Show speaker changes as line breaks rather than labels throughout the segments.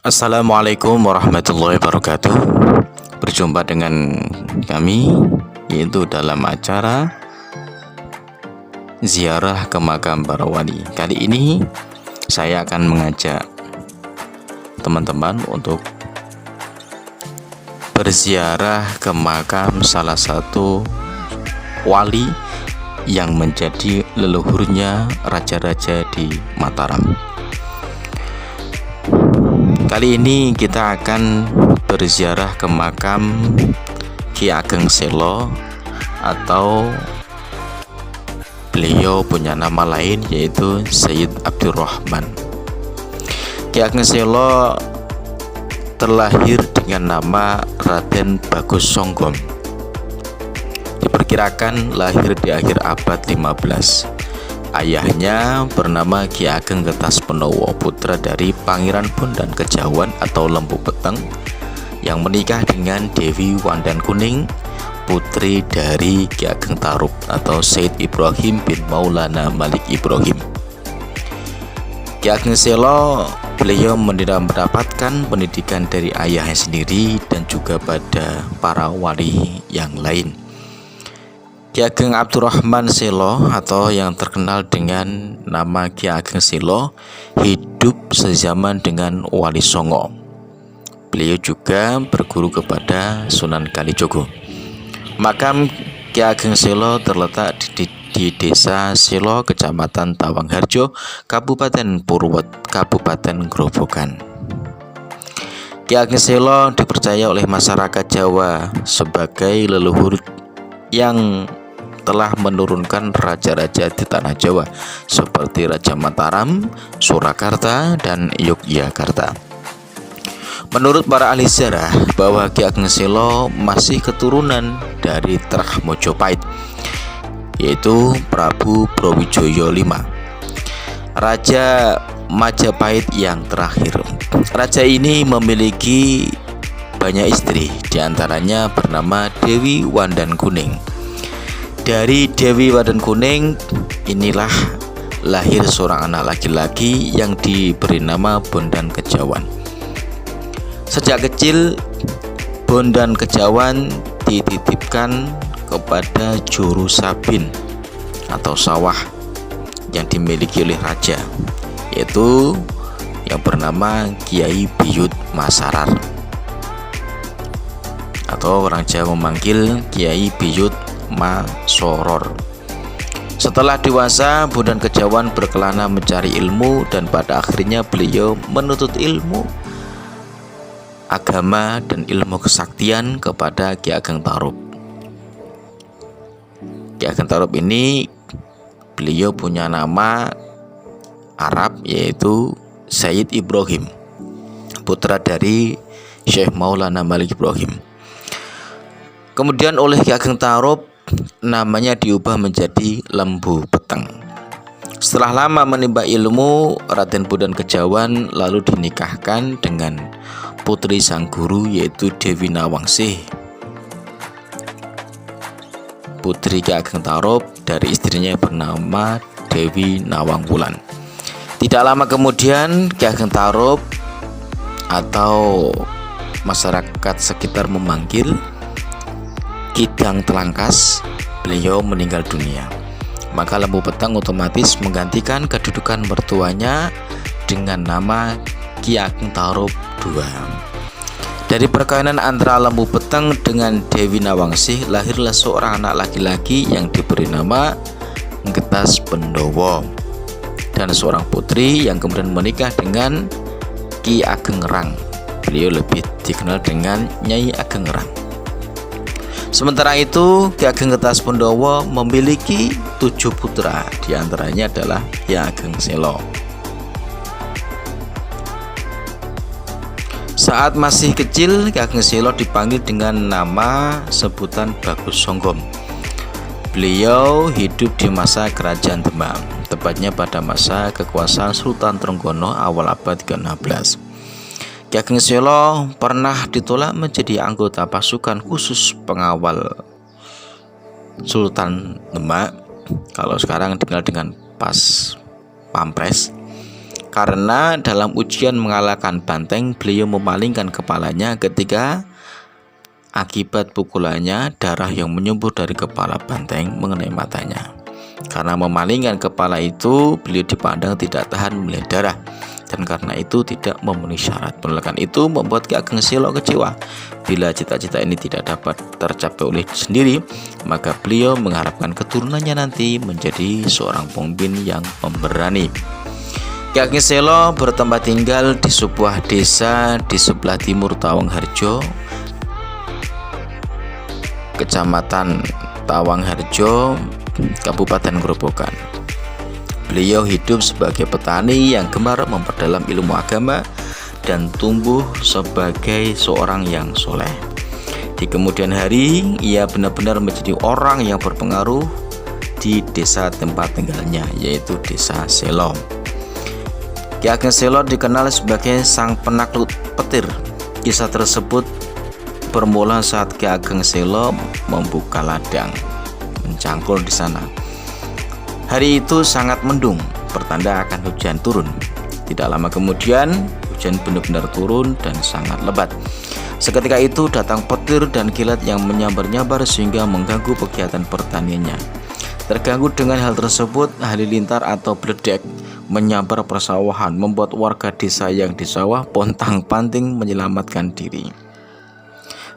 Assalamualaikum warahmatullahi wabarakatuh. Berjumpa dengan kami yaitu dalam acara ziarah ke makam para wali. Kali ini saya akan mengajak teman-teman untuk berziarah ke makam salah satu wali yang menjadi leluhurnya raja-raja di Mataram. Kali ini kita akan berziarah ke makam Ki Ageng Selo, atau beliau punya nama lain yaitu Sayyid Abdurrahman. Ki Ageng Selo terlahir dengan nama Raden Bagus Songgom. Diperkirakan lahir di akhir abad 15. Ayahnya bernama Ki Ageng Kertaspenowo, putra dari Pangeran Bondan Kejawan atau Lembu Peteng, yang menikah dengan Dewi Wandan Kuning, putri dari Ki Ageng Tarub atau Said Ibrahim bin Maulana Malik Ibrahim. Ki Ageng Selo beliau mendapatkan pendidikan dari ayahnya sendiri dan juga pada para wali yang lain. Ki Ageng Abdurrahman Selo atau yang terkenal dengan nama Ki Ageng Selo hidup sezaman dengan Wali Songo. Beliau juga berguru kepada Sunan Kalijogo. Makam Ki Ageng Selo terletak di Desa Selo, Kecamatan Tawangharjo, Kabupaten Purwot, Kabupaten Grobogan. Ki Ageng Selo dipercaya oleh masyarakat Jawa sebagai leluhur yang telah menurunkan raja-raja di tanah Jawa seperti Raja Mataram, Surakarta, dan Yogyakarta. Menurut para ahli sejarah bahwa Ki Ageng Selo masih keturunan dari Trah Mojopahit, yaitu Prabu Brawijaya V, Raja Majapahit yang terakhir. Raja ini memiliki banyak istri, diantaranya bernama Dewi Wandan Kuning. Dari Dewi Wandan Kuning inilah lahir seorang anak laki-laki yang diberi nama Bondan Kejawan. Sejak kecil Bondan Kejawan dititipkan kepada juru sabin atau sawah yang dimiliki oleh raja, yaitu yang bernama Kiai Biyut Masarar, atau orang Jawa memanggil Kiai Biyut Masoror. Setelah dewasa, Bondan Kejawan berkelana mencari ilmu dan pada akhirnya beliau menuntut ilmu agama dan ilmu kesaktian kepada Ki Ageng Tarub. Ki Ageng Tarub ini beliau punya nama Arab yaitu Sayyid Ibrahim, putra dari Syekh Maulana Malik Ibrahim. Kemudian oleh Ki Ageng Tarub namanya diubah menjadi Lembu Peteng. Setelah lama menimba ilmu, Raden Bondan Kejawan lalu dinikahkan dengan putri sang guru yaitu Dewi Nawangsih, putri Ki Ageng Tarub dari istrinya yang bernama Dewi Nawangwulan. Tidak lama kemudian Ki Ageng Tarub atau masyarakat sekitar memanggil Kidang Telangkas, beliau meninggal dunia. Maka Lembu Peteng otomatis menggantikan kedudukan mertuanya dengan nama Ki Ageng Tarub II. Dari perkawinan antara Lembu Peteng dengan Dewi Nawangsih lahirlah seorang anak laki-laki yang diberi nama Kertaspendowo dan seorang putri yang kemudian menikah dengan Ki Ageng Ngerang. Beliau lebih dikenal dengan Nyai Ageng Ngerang. Sementara itu, Ki Ageng Kertaspendowo memiliki 7 putra, diantaranya adalah Ki Ageng Selo. Saat masih kecil, Ki Ageng Selo dipanggil dengan nama sebutan Bagus Songgom. Beliau hidup di masa Kerajaan Demak, tepatnya pada masa kekuasaan Sultan Trenggono awal abad ke-16. Ki Ageng Selo pernah ditolak menjadi anggota pasukan khusus pengawal Sultan Demak, kalau sekarang dikenal dengan Pas Pampres. Karena dalam ujian mengalahkan banteng, beliau memalingkan kepalanya ketika akibat pukulannya darah yang menyembur dari kepala banteng mengenai matanya. Karena memalingkan kepala itu, beliau dipandang tidak tahan melihat darah, dan karena itu tidak memenuhi syarat. Penolakan itu membuat Ki Ageng Selo kecewa. Bila cita-cita ini tidak dapat tercapai oleh sendiri, maka beliau mengharapkan keturunannya nanti menjadi seorang pemimpin yang pemberani. Ki Ageng Selo bertempat tinggal di sebuah desa di sebelah timur Tawangharjo, Kecamatan Tawangharjo, Kabupaten Grobogan. Beliau hidup sebagai petani yang gemar memperdalam ilmu agama dan tumbuh sebagai seorang yang soleh. Di kemudian hari, ia benar-benar menjadi orang yang berpengaruh di desa tempat tinggalnya, yaitu Desa Selo. Ki Ageng Selo dikenal sebagai sang penakluk petir. Kisah tersebut bermula saat Ki Ageng Selo membuka ladang mencangkul di sana. Hari itu sangat mendung, pertanda akan hujan turun. Tidak lama kemudian, hujan benar-benar turun dan sangat lebat. Seketika itu datang petir dan kilat yang menyambar-nyambar sehingga mengganggu kegiatan pertaniannya. Terganggu dengan hal tersebut, halilintar atau bledek menyambar persawahan, membuat warga desa yang di sawah pontang-panting menyelamatkan diri.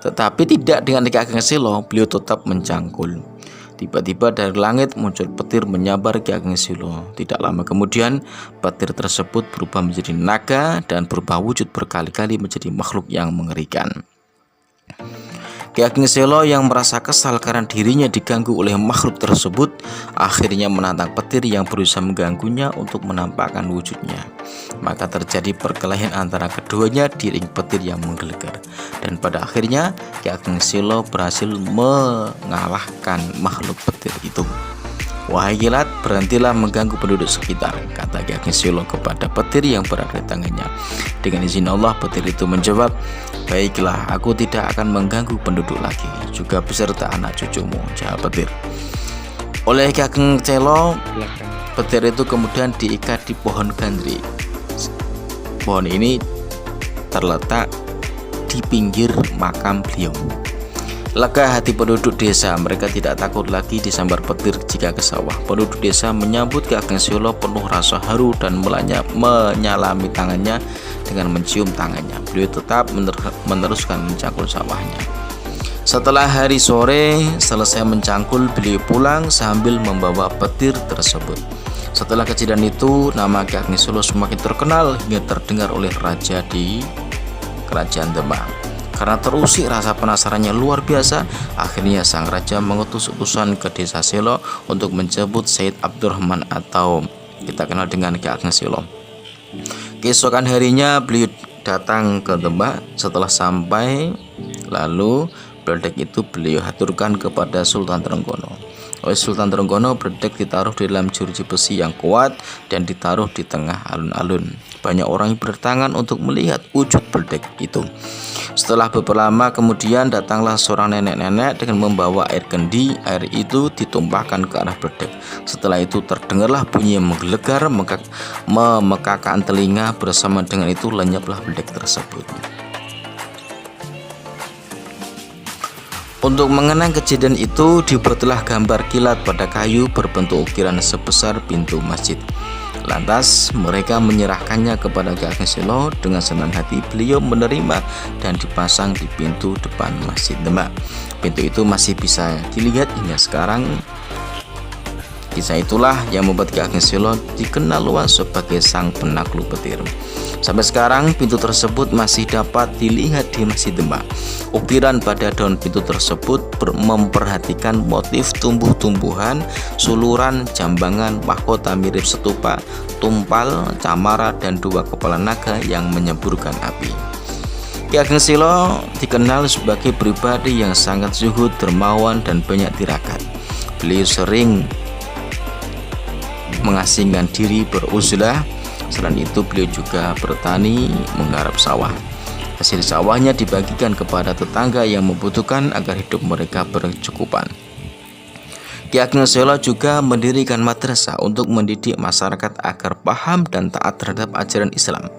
Tetapi tidak dengan Ki Ageng Selo, beliau tetap mencangkul. Tiba-tiba dari langit muncul petir menyambar Ki Ageng Selo. Tidak lama kemudian, petir tersebut berubah menjadi naga dan berubah wujud berkali-kali menjadi makhluk yang mengerikan. Ki Ageng Selo yang merasa kesal karena dirinya diganggu oleh makhluk tersebut, akhirnya menantang petir yang berusaha mengganggunya untuk menampakkan wujudnya. Maka terjadi perkelahian antara keduanya di ring petir yang menggelegar, dan pada akhirnya Ki Ageng Selo berhasil mengalahkan makhluk petir itu. "Wahai kilat, berhentilah mengganggu penduduk sekitar," kata Ki Ageng Selo kepada petir yang berada di tangannya. Dengan izin Allah, petir itu menjawab, "Baiklah, aku tidak akan mengganggu penduduk lagi, juga beserta anak cucumu," jawab petir. Oleh Ki Ageng Selo, petir itu kemudian diikat di pohon gandri. Pohon ini terletak di pinggir makam beliau. Lega hati penduduk desa, mereka tidak takut lagi disambar petir jika ke sawah. Penduduk desa menyambut Ki Ageng Selo penuh rasa haru dan menyalami tangannya dengan mencium tangannya. Beliau tetap meneruskan mencangkul sawahnya. Setelah hari sore selesai mencangkul, beliau pulang sambil membawa petir tersebut. Setelah kejadian itu, nama Ki Ageng Selo semakin terkenal hingga terdengar oleh raja di Kerajaan Demak. Karena terusik rasa penasarannya luar biasa, akhirnya sang raja mengutus utusan ke Desa Selo untuk menjemput Said Abdurrahman atau kita kenal dengan Ki Ageng Selo. Keesokan harinya beliau datang ke Demak. Setelah sampai, lalu bledek itu beliau haturkan kepada Sultan Trenggono. Oleh Sultan Trenggono, bledek ditaruh di dalam jeruji besi yang kuat dan ditaruh di tengah alun-alun. Banyak orang yang berdatangan untuk melihat wujud bledek itu. Setelah beberapa lama kemudian, datanglah seorang nenek-nenek dengan membawa air kendi. Air itu ditumpahkan ke arah bledek. Setelah itu terdengarlah bunyi yang menggelegar, memekakkan telinga. Bersama dengan itu lenyaplah bledek tersebut. Untuk mengenang kejadian itu, dibuatlah gambar kilat pada kayu berbentuk ukiran sebesar pintu masjid. Lantas mereka menyerahkannya kepada Ki Ageng Selo. Dengan senang hati beliau menerima dan dipasang di pintu depan Masjid Demak. Pintu itu masih bisa dilihat hingga sekarang. Kisah itulah yang membuat Ki Ageng Selo dikenal luas sebagai sang penakluk petir. Sampai sekarang pintu tersebut masih dapat dilihat di Masjid Demak. Ukiran pada daun pintu tersebut memperhatikan motif tumbuh-tumbuhan, suluran, jambangan, mahkota mirip stupa, tumpal, camara, dan dua kepala naga yang menyemburkan api. Ki Ageng Selo dikenal sebagai pribadi yang sangat zuhud, dermawan, dan banyak tirakat. Beliau sering mengasingkan diri beruzlah. Selain itu, beliau juga bertani, menggarap sawah. Hasil sawahnya dibagikan kepada tetangga yang membutuhkan agar hidup mereka berkecukupan. Ki Ageng Selo juga mendirikan madrasah untuk mendidik masyarakat agar paham dan taat terhadap ajaran Islam.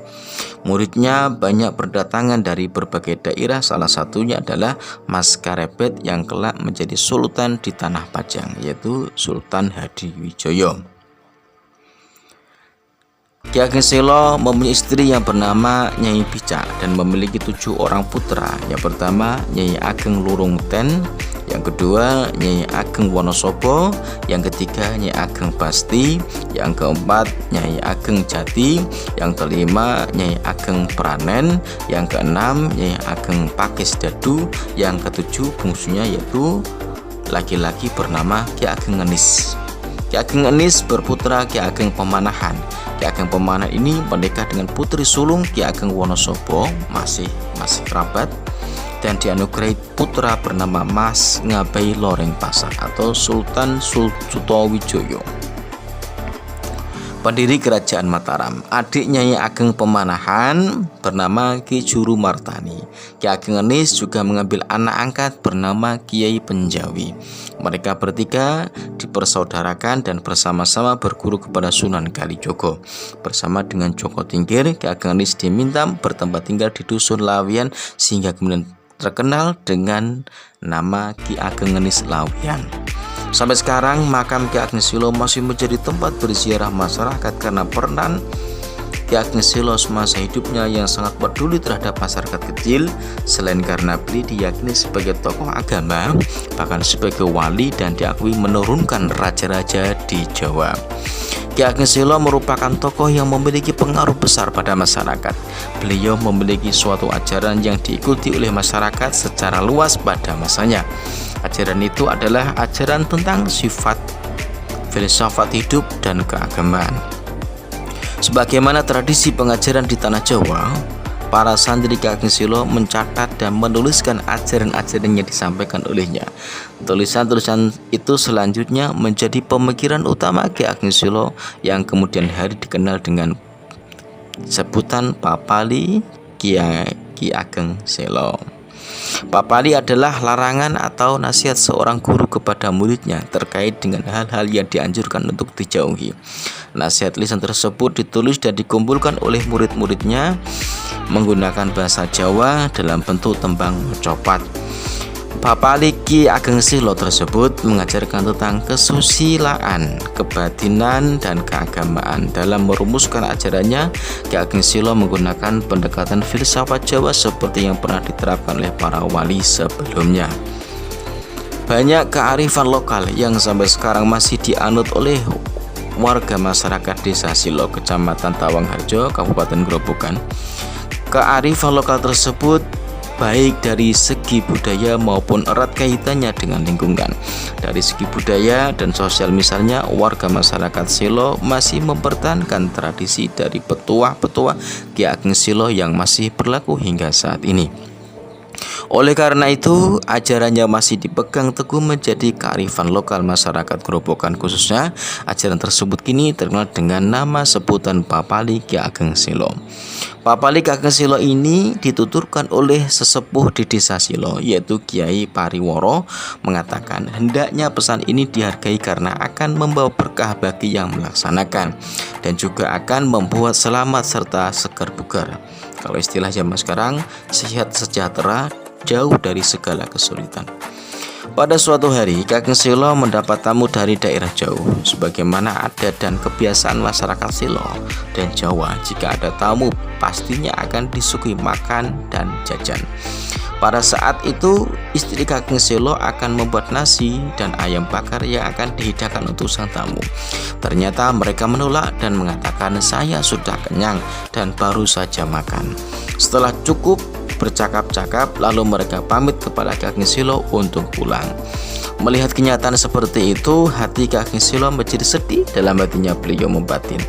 Muridnya banyak berdatangan dari berbagai daerah, salah satunya adalah Mas Karebet yang kelak menjadi sultan di Tanah Pajang, yaitu Sultan Hadiwijoyo. Ki Ageng Selo mempunyai istri yang bernama Nyai Bicak dan memiliki 7 orang putra. Yang pertama Nyai Ageng Lurungten, yang kedua Nyai Ageng Wonosobo, yang ketiga Nyai Ageng Basti, yang keempat Nyai Ageng Jati, yang kelima Nyai Ageng Pranen, yang keenam Nyai Ageng Pakis Dadu, yang ketujuh bungsunya yaitu laki-laki bernama Ki Ageng Ngenis. Ki Ageng Ngenis berputra Ki Ageng Pemanahan. Ki Ageng Pemanahan ini menikah dengan putri sulung Ki Ageng Wonosobo, masih kerabat, dan dianugerahi putra bernama Mas Ngabai Loreng Pasar atau Sultan Sutowijoyo, pendiri kerajaan Mataram. Adik Nyai Ageng Pemanahan bernama Ki Juru Martani. Ki Ageng Ngenis juga mengambil anak angkat bernama Kiai Penjawi. Mereka bertiga dipersaudarakan dan bersama-sama berguru kepada Sunan Kalijogo. Bersama dengan Joko Tingkir, Ki Ageng Ngenis diminta bertempat tinggal di Dusun Lawian sehingga kemudian terkenal dengan nama Ki Ageng Ngenis Lawian. Sampai sekarang makam Ki Ageng Selo masih menjadi tempat berziarah masyarakat karena peran Ki Ageng Selo semasa hidupnya yang sangat peduli terhadap masyarakat kecil. Selain karena beliau diyakini sebagai tokoh agama, bahkan sebagai wali dan diakui menurunkan raja-raja di Jawa. Ki Ageng Selo merupakan tokoh yang memiliki pengaruh besar pada masyarakat. Beliau memiliki suatu ajaran yang diikuti oleh masyarakat secara luas pada masanya. Ajaran itu adalah ajaran tentang sifat, filsafat hidup, dan keagamaan. Sebagaimana tradisi pengajaran di tanah Jawa, para santri Ki Ageng Selo mencatat dan menuliskan ajaran-ajaran yang disampaikan olehnya. Tulisan-tulisan itu selanjutnya menjadi pemikiran utama Ki Ageng Selo yang kemudian hari dikenal dengan sebutan Papali Ki Ageng Selo. Papali adalah larangan atau nasihat seorang guru kepada muridnya terkait dengan hal-hal yang dianjurkan untuk dijauhi. Nasihat lisan tersebut ditulis dan dikumpulkan oleh murid-muridnya menggunakan bahasa Jawa dalam bentuk tembang copat. Papali Ki Ageng Selo tersebut mengajarkan tentang kesusilaan, kebatinan, dan keagamaan. Dalam merumuskan ajarannya, Ki Ageng Selo menggunakan pendekatan filsafat Jawa seperti yang pernah diterapkan oleh para wali sebelumnya. Banyak kearifan lokal yang sampai sekarang masih dianut oleh warga masyarakat Desa Silo, Kecamatan Tawangharjo, Kabupaten Grobogan. Kearifan lokal tersebut baik dari segi budaya maupun erat kaitannya dengan lingkungan. Dari segi budaya dan sosial misalnya, warga masyarakat Selo masih mempertahankan tradisi dari petua-petua Ki Ageng Selo yang masih berlaku hingga saat ini. Oleh karena itu, ajarannya masih dipegang teguh menjadi kearifan lokal masyarakat Grobogan. Khususnya, ajaran tersebut kini terkenal dengan nama sebutan Papali Ki Ageng Selo. Papali Ki Ageng Selo ini dituturkan oleh sesepuh di Desa Silo, yaitu Kiai Pariworo, mengatakan hendaknya pesan ini dihargai karena akan membawa berkah bagi yang melaksanakan dan juga akan membuat selamat serta segar bugar. Kalau istilah zaman sekarang, sehat sejahtera, jauh dari segala kesulitan. Pada suatu hari, Ki Ageng Selo mendapat tamu dari daerah jauh. Sebagaimana adat dan kebiasaan masyarakat Selo dan Jawa, jika ada tamu pastinya akan disuguhi makan dan jajan. Pada saat itu, istri Ki Ageng Selo akan membuat nasi dan ayam bakar yang akan dihidangkan untuk sang tamu. Ternyata mereka menolak dan mengatakan, "Saya sudah kenyang dan baru saja makan." Setelah cukup bercakap-cakap, lalu mereka pamit kepada Ki Ageng Selo untuk pulang. Melihat kenyataan seperti itu, hati Ki Ageng Selo menjadi sedih. Dalam hatinya beliau membatin,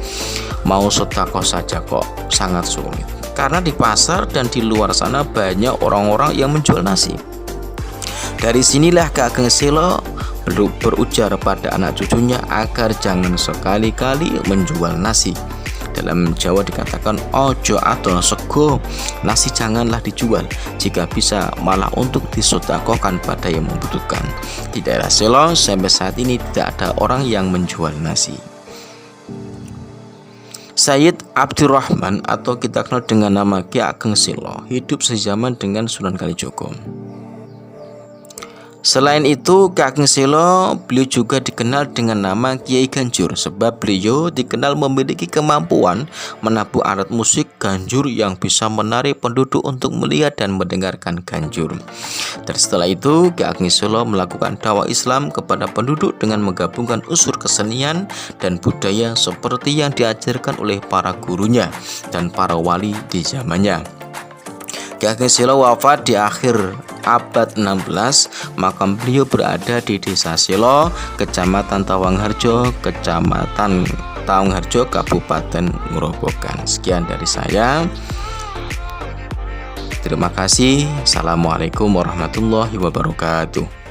mau sedekah saja kok sangat sulit, karena di pasar dan di luar sana banyak orang-orang yang menjual nasi. Dari sinilah Ki Ageng Selo berujar pada anak cucunya agar jangan sekali-kali menjual nasi. Dalam Jawa dikatakan ojo atol sego, nasi janganlah dijual, jika bisa malah untuk disedekahkan pada yang membutuhkan. Di daerah Selo sampai saat ini tidak ada orang yang menjual nasi. Sayyid Abdurrahman atau kita kenal dengan nama Ki Ageng Selo hidup sejaman dengan Sunan Kalijogo. Selain itu, Ki Ageng Selo beliau juga dikenal dengan nama Kiai Ganjur sebab beliau dikenal memiliki kemampuan menabuh alat musik ganjur yang bisa menarik penduduk untuk melihat dan mendengarkan ganjur. Dan setelah itu, Ki Ageng Selo melakukan dakwah Islam kepada penduduk dengan menggabungkan unsur kesenian dan budaya seperti yang diajarkan oleh para gurunya dan para wali di zamannya. Ki Ageng Selo wafat di akhir abad 16. Makam beliau berada di Desa Selo, Kecamatan Tawangharjo, Kabupaten Grobogan. Sekian dari saya. Terima kasih. Assalamualaikum warahmatullahi wabarakatuh.